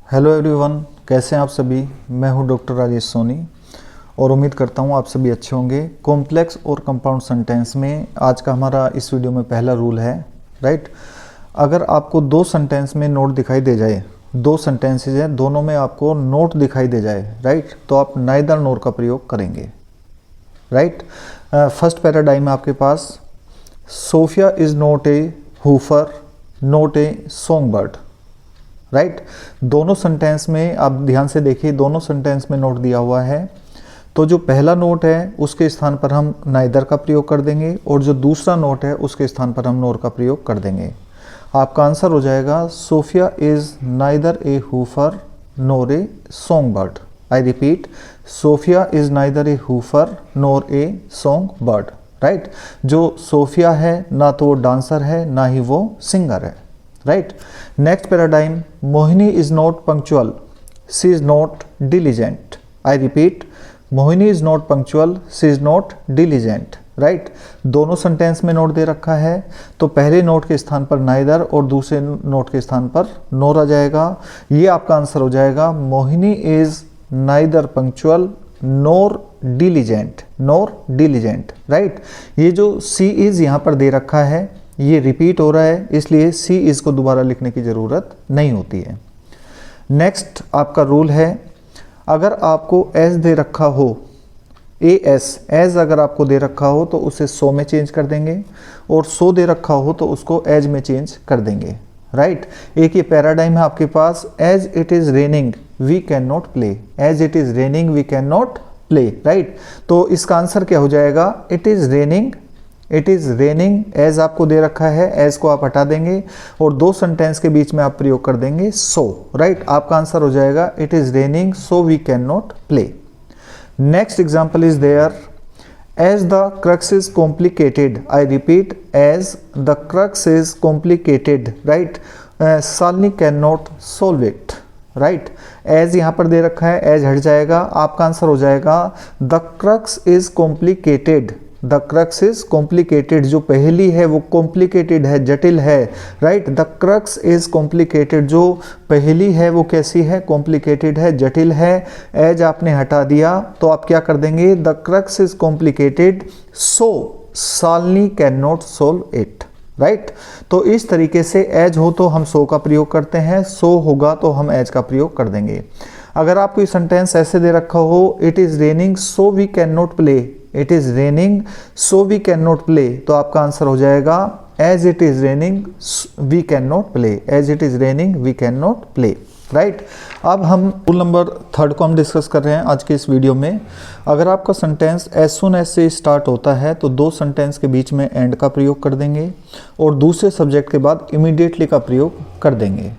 Hello everyone, कैसे हैं आप सभी। मैं हूं डॉक्टर राजेश सोनी और उम्मीद करता हूं आप सभी अच्छे होंगे। कॉम्प्लेक्स और कंपाउंड सेंटेंस में आज का हमारा इस वीडियो में पहला रूल है, राइट। अगर आपको दो सेंटेंस में नोट दिखाई दे जाए, दो सेंटेंसेज हैं, दोनों में आपको नोट दिखाई दे जाए, राइट, तो आप नाइदर नोर का प्रयोग करेंगे, राइट। फर्स्ट पैराडाइम है आपके पास, Sofia is not a hoofer not a song bird, right. दोनों सेंटेंस में आप ध्यान से देखिए, दोनों सेंटेंस में नोट दिया हुआ है। तो जो पहला नोट है उसके स्थान पर हम नाइदर का प्रयोग कर देंगे और जो दूसरा नोट है उसके स्थान पर हम नोर का प्रयोग कर देंगे। आपका आंसर हो जाएगा Sofia is neither a hoofer nor a song bird. I repeat, Sofia is neither a hoofer nor a song bird, right. जो सोफिया है ना तो वो डांसर है ना ही वो सिंगर है, right. Next paradigm, Mohini is not punctual she is not diligent. I repeat, Mohini is not punctual she is not diligent, right. दोनों सेंटेंस में नोट दे रखा है, तो पहले नोट के स्थान पर नाइदर और दूसरे नोट के स्थान पर नोर आ जाएगा। ये आपका आंसर हो जाएगा, Mohini is neither punctual NOR diligent, NOR diligent, right. ये जो सी इज यहाँ पर दे रखा है ये रिपीट हो रहा है, इसलिए सी इज को दोबारा लिखने की ज़रूरत नहीं होती है। नेक्स्ट आपका रूल है, अगर आपको एज दे रखा हो, एज अगर आपको दे रखा हो तो उसे सो में चेंज कर देंगे और सो दे रखा हो तो उसको एज में चेंज कर देंगे, राइट। एक ये पैराडाइम है आपके पास, as it is raining we can not play, as it is raining we can not play, right. तो इसका आंसर क्या हो जाएगा, it is raining, it is raining. As आपको दे रखा है, एज को आप हटा देंगे और दो सेंटेंस के बीच में आप प्रयोग कर देंगे सो, राइट। आपका आंसर हो जाएगा, it is raining so we can not play. Next example is there, as the crux is complicated. I repeat, as the crux is complicated, right, Shalini can not solve it, right. As यहाँ पर दे रखा है, as हट जाएगा, आपका answer हो जाएगा, the crux is complicated, the crux is complicated. जो पहली है वो कॉम्प्लिकेटेड है, जटिल है, right. The crux is complicated, जो पहली है वो कैसी है, कॉम्प्लिकेटेड है, जटिल है। एज आपने हटा दिया तो आप क्या कर देंगे, the crux is complicated so Shalini can not solve it, right. तो इस तरीके से एज हो तो हम सो का प्रयोग करते हैं, सो होगा तो हम एज का प्रयोग कर देंगे। अगर आपको सेंटेंस ऐसे दे रखा हो, it is raining so we can not play, it is raining so we can not play, तो आपका आंसर हो जाएगा, as it is raining we can not play, as it is raining we can not play, right. अब हम rule number 3 को हम discuss कर रहे हैं आज के इस वीडियो में। अगर आपका सेंटेंस एज सुन एज से स्टार्ट होता है तो दो सेंटेंस के बीच में एंड का प्रयोग कर देंगे और दूसरे सब्जेक्ट के बाद इमीडिएटली का प्रयोग कर देंगे,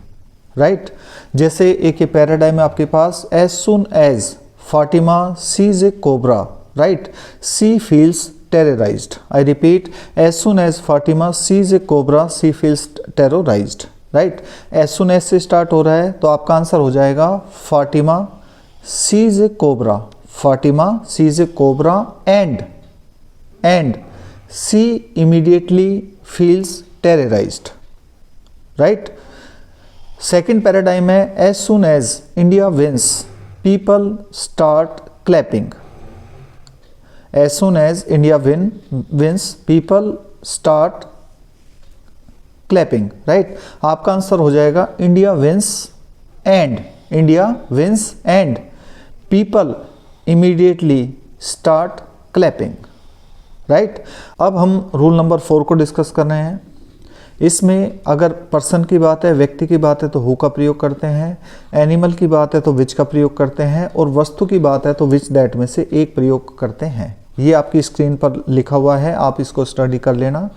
राइट। जैसे एक ये पैराडाइम है आपके पास, as soon as Fatima sees a cobra, right, she feels terrorised. I repeat, as soon as Fatima sees a cobra she feels terrorised, right. As soon as से स्टार्ट हो रहा है तो आपका आंसर हो जाएगा, Fatima sees a cobra, Fatima sees a cobra and she immediately feels terrorised, right. Second paradigm है, as soon as India wins people start clapping. As soon as India wins, people start clapping, right? आपका answer हो जाएगा, India wins and people immediately start clapping, right? अब हम rule number 4 को discuss कर रहे हैं। इसमें अगर पर्सन की बात है, व्यक्ति की बात है तो हु का प्रयोग करते हैं, एनिमल की बात है तो विच का प्रयोग करते हैं और वस्तु की बात है तो विच दैट में से एक प्रयोग करते हैं। ये आपकी स्क्रीन पर लिखा हुआ है, आप इसको स्टडी कर लेना।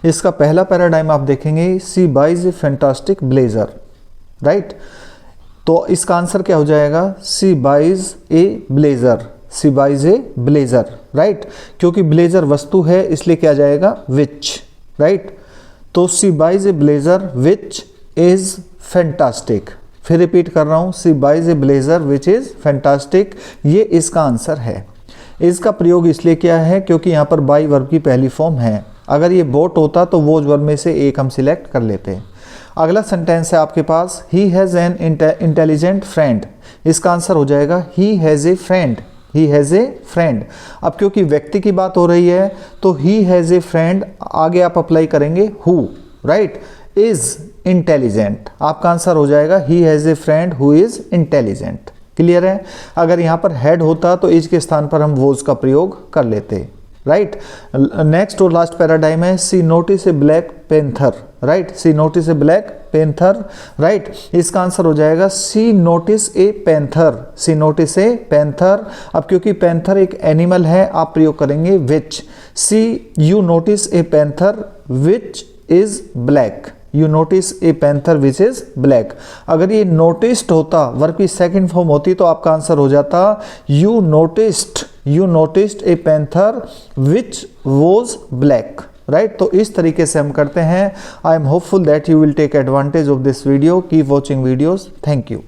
इसका पहला पैराडाइम आप देखेंगे, she buys a fantastic blazer, right. तो इसका आंसर क्या हो जाएगा, she buys a blazer, she buys a blazer, right. क्योंकि ब्लेजर वस्तु है इसलिए क्या जाएगा, विच, राइट। तो she buys a blazer which is fantastic. फिर रिपीट कर रहा हूँ, she buys a blazer which is fantastic, ये इसका आंसर है। इसका प्रयोग इसलिए किया है क्योंकि यहाँ पर बाई वर्ब की पहली फॉर्म है। अगर ये बोट होता तो वो वर्ब में से एक हम सिलेक्ट कर लेते। अगला सेंटेंस है आपके पास, he has an intelligent friend. इसका आंसर हो जाएगा he has a friend, he has a friend. अब क्योंकि व्यक्ति की बात हो रही है तो ही हैज़ ए फ्रेंड आगे आप अप्लाई करेंगे हु, राइट, इज इंटेलिजेंट। आपका आंसर हो जाएगा he has a friend who is intelligent. Clear है? अगर यहाँ पर हैड होता तो इज के स्थान पर हम वोज का प्रयोग कर लेते, राइट। नेक्स्ट और लास्ट पैराडाइम है, she notice a black panther, right, she notice a black panther, right. इसका आंसर हो जाएगा she notice a panther, she notice a panther. अब क्योंकि पेंथर एक एनिमल है आप प्रयोग करेंगे which, she you notice a panther which is black, you notice a panther which is black. अगर ये नोटिस्ड होता, वर्ब की सेकंड फॉर्म होती तो आपका आंसर हो जाता you noticed a panther which was black, right. तो इस तरीके से हम करते हैं। I am hopeful that you will take advantage of this video. Keep watching videos. Thank you.